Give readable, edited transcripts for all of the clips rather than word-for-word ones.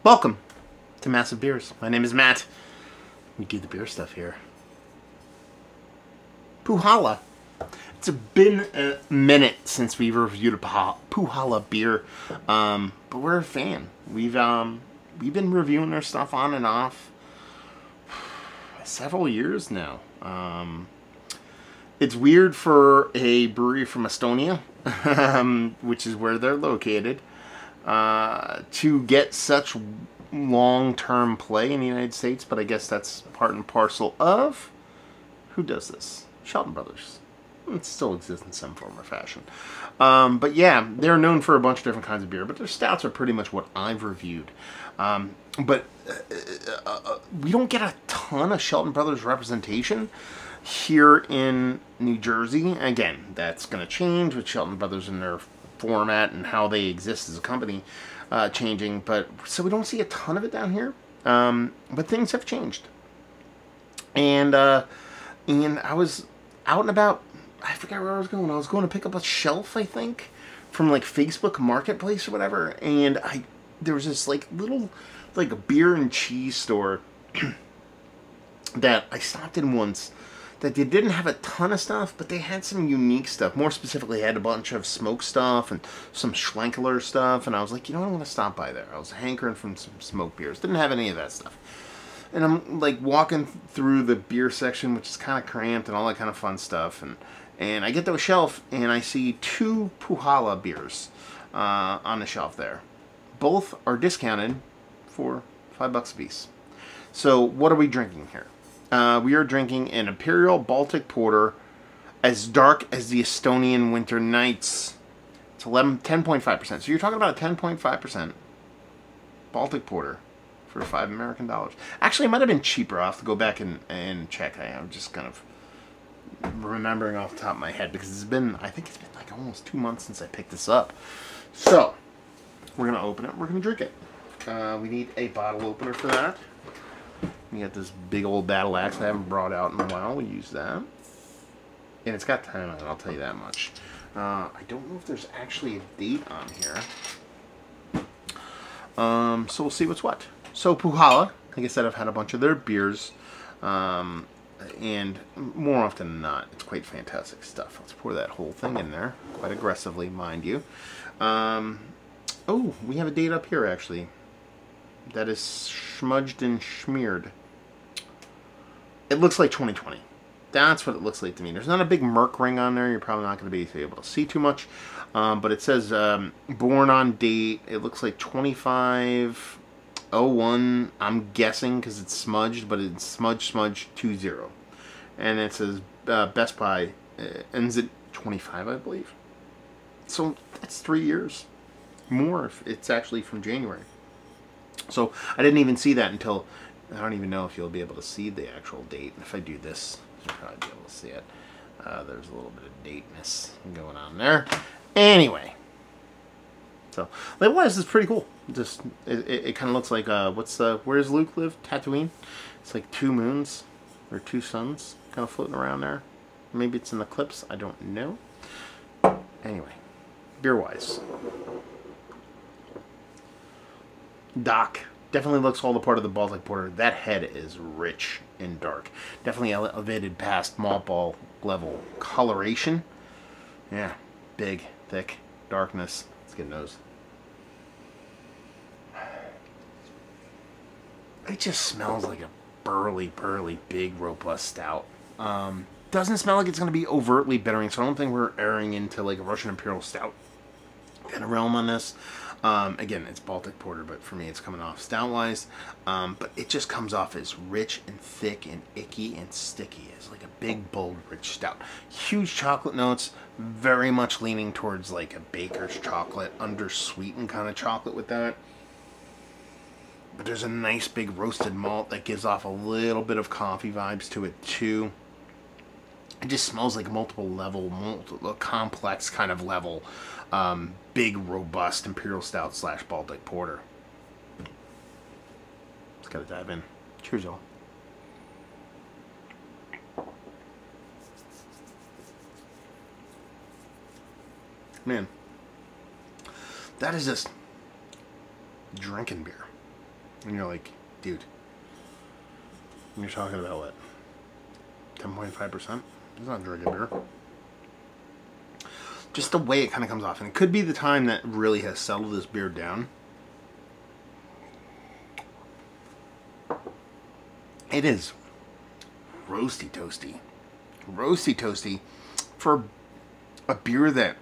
Welcome to Massive Beers. My name is Matt. We do the beer stuff here. Põhjala. It's been a minute since we've reviewed a Põhjala beer, but we're a fan. We've been reviewing their stuff on and off several years now. It's weird for a brewery from Estonia, which is where they're located, to get such long-term play in the United States, but I guess that's part and parcel of who does this? Shelton Brothers. It still exists in some form or fashion. But yeah, they're known for a bunch of different kinds of beer, but their stouts are pretty much what I've reviewed. But we don't get a ton of Shelton Brothers representation here in New Jersey. Again, that's going to change with Shelton Brothers and their format and how they exist as a company changing. But so we don't see a ton of it down here. But things have changed. And I was out and about. I forgot where I was going. I was going to pick up a shelf, I think, from like Facebook Marketplace or whatever. And there was this like little like a beer and cheese store that I stopped in once. That they didn't have a ton of stuff, but they had some unique stuff. More specifically, they had a bunch of smoke stuff and some Schlenkler stuff. And I was like, you know what, I'm going to stop by there. I was hankering from some smoke beers. Didn't have any of that stuff. And I'm like walking through the beer section, which is kind of cramped and all that kind of fun stuff. And I get to a shelf and I see two Põhjala beers on the shelf there. Both are discounted for $5 a piece. So what are we drinking here? We are drinking an Imperial Baltic Porter, as dark as the Estonian winter nights. It's 10.5%. So you're talking about a 10.5% Baltic Porter for $5 American. Actually, it might have been cheaper. I'll have to go back and check. I'm just kind of remembering off the top of my head because I think it's been like almost 2 months since I picked this up. So we're gonna open it. We're gonna drink it. We need a bottle opener for that. We got this big old battle axe I haven't brought out in a while. We use that. And it's got time on it, I'll tell you that much. I don't know if there's actually a date on here. So we'll see what's what. So Põhjala, like I said, I've had a bunch of their beers. And more often than not, it's quite fantastic stuff. Let's pour that whole thing in there. Quite aggressively, mind you. Oh, we have a date up here, actually. That is smudged and smeared. It looks like 2020. That's what it looks like to me. There's not a big Merc ring on there. You're probably not going to be able to see too much. But it says born on date. It looks like 25/01. I'm guessing because it's smudged, but it's smudge 20. And it says Best Buy ends at 25, I believe. So that's 3 years more if it's actually from January. So I didn't even see that until, I don't even know if you'll be able to see the actual date. If I do this, you'll probably be able to see it. There's a little bit of dateness going on there. Anyway, so otherwise it's pretty cool. Just it kind of looks like where's Luke live? Tatooine. It's like 2 moons or 2 suns kind of floating around there. Maybe it's an eclipse. I don't know. Anyway, beer wise. Dock definitely looks all the part of the Baltic Porter. That head is rich and dark. Definitely elevated past malt ball level coloration. Yeah, big, thick, darkness. Let's get a nose. It just smells like a burly, big, robust stout. Doesn't smell like it's going to be overtly bittering, so I don't think we're airing into like a Russian Imperial Stout kind of realm on this. Again, it's Baltic Porter, but for me it's coming off stout-wise. But it just comes off as rich and thick and icky and sticky. It's like a big, bold, rich stout. Huge chocolate notes, very much leaning towards like a baker's chocolate, undersweetened kind of chocolate with that. But there's a nice big roasted malt that gives off a little bit of coffee vibes to it too. It just smells like multiple complex kind of level. Big, robust Imperial Stout / Baltic Porter. Just gotta dive in. Cheers, y'all. Man, that is just drinking beer. And you're like, dude, and you're talking about what? 10.5%? It's not very good beer. Just the way it kind of comes off. And it could be the time that really has settled this beer down. It is roasty toasty. Roasty toasty for a beer that,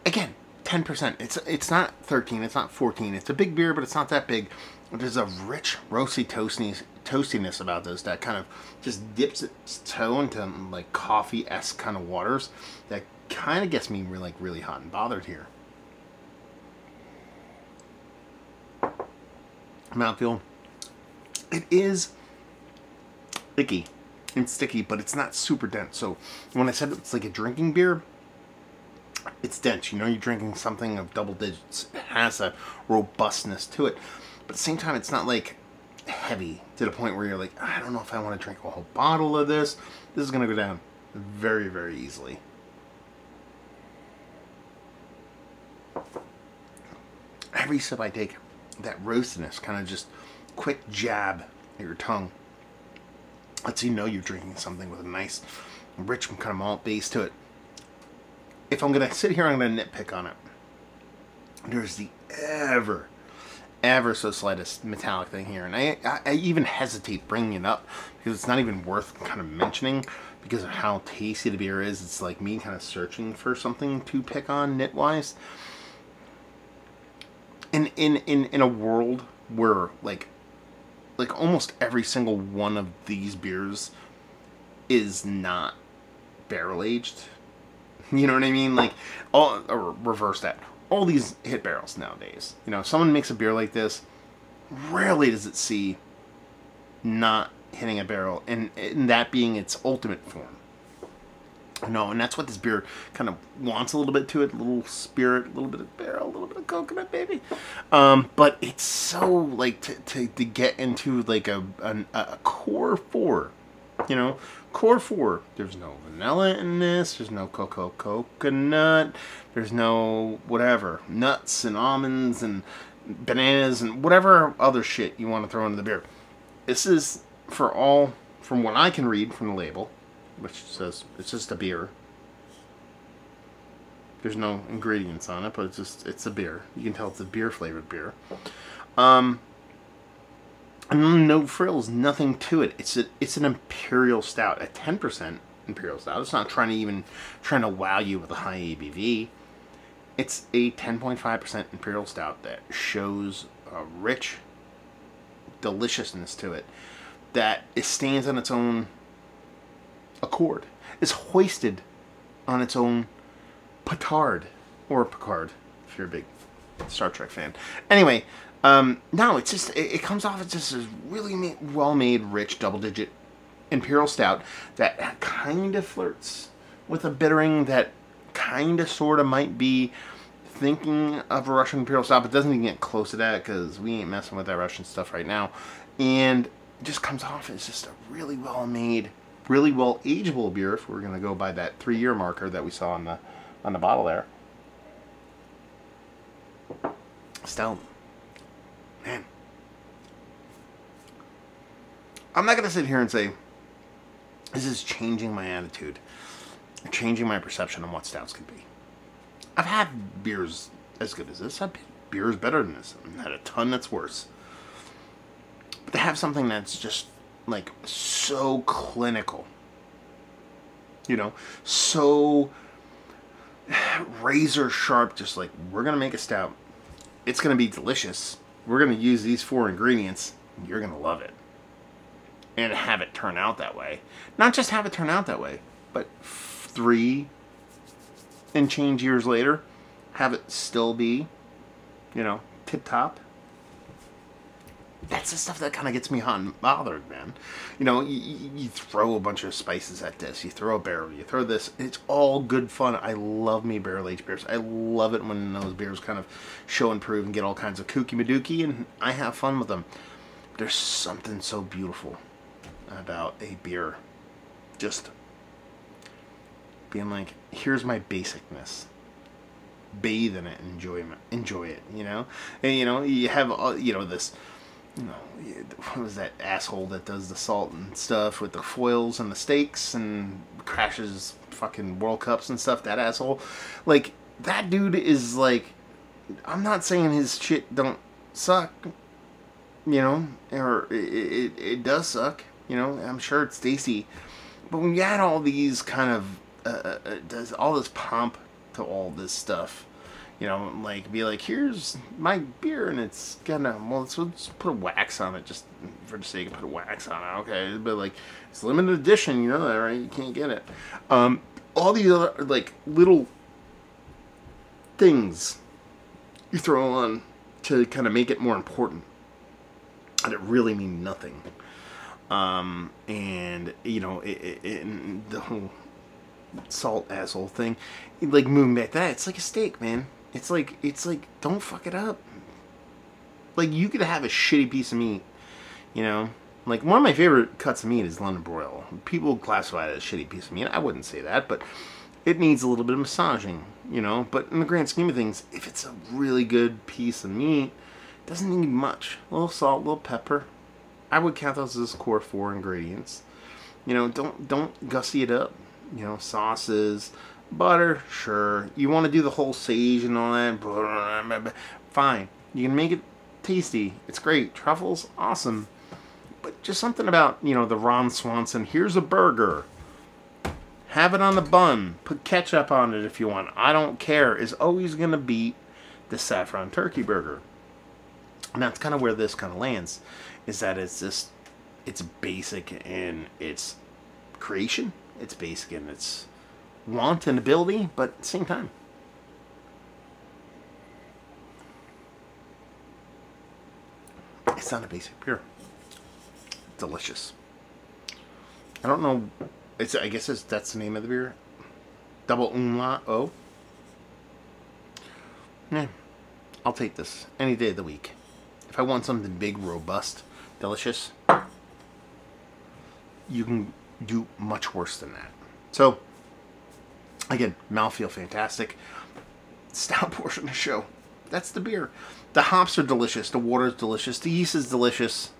again, 10%. It's not 13, it's not 14. It's a big beer, but it's not that big. There's a rich roasty toastiness about this that kind of just dips its toe into like coffee-esque kind of waters that kind of gets me really hot and bothered here. Mouthfeel. It is icky and sticky, but it's not super dense. So when I said it's like a drinking beer, it's dense. You know, you're drinking something of double digits. It has a robustness to it. But at the same time, it's not like heavy to the point where you're like, I don't know if I want to drink a whole bottle of this. This is going to go down very easily. Every sip I take, that roastiness kind of just quick jab at your tongue lets you know you're drinking something with a nice, rich kind of malt base to it. If I'm going to sit here, I'm going to nitpick on it. There's the ever so slightest metallic thing here. And I even hesitate bringing it up because it's not even worth kind of mentioning because of how tasty the beer is. It's like me kind of searching for something to pick on nit-wise. In a world where like almost every single one of these beers is not barrel aged. You know what I mean? Like, or reverse that. All these hit barrels nowadays. You know, if someone makes a beer like this, rarely does it see not hitting a barrel, and that being its ultimate form. No, and that's what this beer kind of wants a little bit to it. A little spirit, a little bit of barrel, a little bit of coconut, baby. But it's so, like, to get into, like, a core 4. You know, core 4. There's no vanilla in this. There's no coconut. There's no whatever. Nuts and almonds and bananas and whatever other shit you want to throw into the beer. This is, for all, from what I can read from the label, which says it's just a beer. There's no ingredients on it, but it's a beer. You can tell it's a beer flavored beer. No frills, nothing to it. It's an Imperial Stout, a 10% Imperial Stout. It's not trying to wow you with a high ABV. It's a 10.5% Imperial Stout that shows a rich deliciousness to it that it stands on its own accord. Is hoisted on its own petard, or Picard, if you're a big Star Trek fan. Anyway, no, it's just, it comes off as just a really well-made, rich, double-digit Imperial Stout that kind of flirts with a bittering that kind of, sort of might be thinking of a Russian Imperial Stout, but doesn't even get close to that because we ain't messing with that Russian stuff right now. And it just comes off as just a really well-made, really well-ageable beer, if we're going to go by that 3-year marker that we saw on the bottle there. Stout. Man. I'm not going to sit here and say this is changing my attitude, or changing my perception on what stouts could be. I've had beers as good as this. I've had beers better than this. I've had a ton that's worse. But to have something that's just, like, so clinical, you know, so razor sharp, just like, we're going to make a stout. It's going to be delicious. We're going to use these 4 ingredients. You're going to love it. And have it turn out that way. Not just have it turn out that way, but 3 and change years later, have it still be, you know, tip-top. That's the stuff that kind of gets me hot and bothered, man. You know, you throw a bunch of spices at this. You throw a barrel. You throw this. It's all good fun. I love me barrel-aged beers. I love it when those beers kind of show and prove and get all kinds of kooky madooky, and I have fun with them. There's something so beautiful about a beer just being like, here's my basicness. bathe in it and enjoy it, you know? And, you know, you have, you know, this, you know, what was that asshole that does the salt and stuff with the foils and the steaks and crashes fucking World Cups and stuff, that asshole? Like, that dude is, like, I'm not saying his shit don't suck, you know, or it does suck, you know, I'm sure it's tasty, but when you add all these kind of, does all this pomp to all this stuff, you know, like, be like, here's my beer, and it's gonna, well, let's put a wax on it, just for the sake of put a wax on it, okay, but, like, it's limited edition, you know that, right, you can't get it, all the other, like, little things you throw on to kind of make it more important, and it really mean nothing. And you know, the whole salt asshole thing, like, moving back that, it's like a steak, man. It's like don't fuck it up. Like, you could have a shitty piece of meat, you know. Like, one of my favorite cuts of meat is London broil. People classify it as a shitty piece of meat. I wouldn't say that, but it needs a little bit of massaging, you know. But in the grand scheme of things, if it's a really good piece of meat, it doesn't need much. A little salt, a little pepper. I would count those as core 4 ingredients. You know, don't gussy it up. You know, sauces, butter, sure. You want to do the whole sage and all that, fine. You can make it tasty. It's great. Truffles, awesome. But just something about, you know, the Ron Swanson, here's a burger. Have it on the bun. Put ketchup on it if you want. I don't care. Is always going to beat the saffron turkey burger. And that's kind of where this kind of lands. Is that it's just, it's basic in its creation. It's basic in its want and ability. But at the same time, it's not a basic beer. Delicious. I don't know. I guess that's the name of the beer. Double umlaut O. Yeah, I'll take this any day of the week. If I want something big, robust, delicious, you can do much worse than that. So, again, mouthfeel fantastic. Stout portion of the show. That's the beer. The hops are delicious. The water is delicious. The yeast is delicious.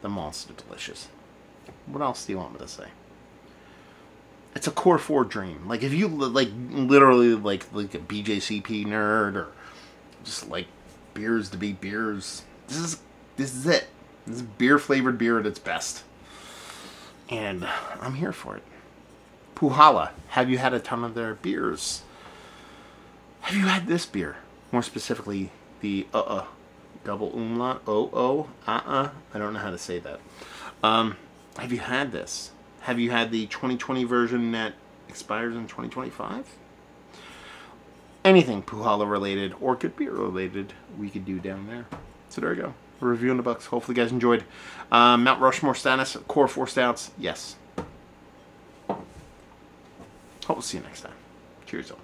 The malts are delicious. What else do you want me to say? It's a core 4 dream. Like, if you like literally like a BJCP nerd, or just like beers to be beers, this is it. This is beer flavored beer at its best, and I'm here for it. Põhjala. Have you had a ton of their beers? Have you had this beer? More specifically, the double umlaut I don't know how to say that. Have you had this? Have you had the 2020 version that expires in 2025? Anything Põhjala related or good beer related, we could do down there. So there you go. We're reviewing the books. Hopefully you guys enjoyed. Mount Rushmore status, core 4 stouts, yes. Hope we'll see you next time. Cheers, all.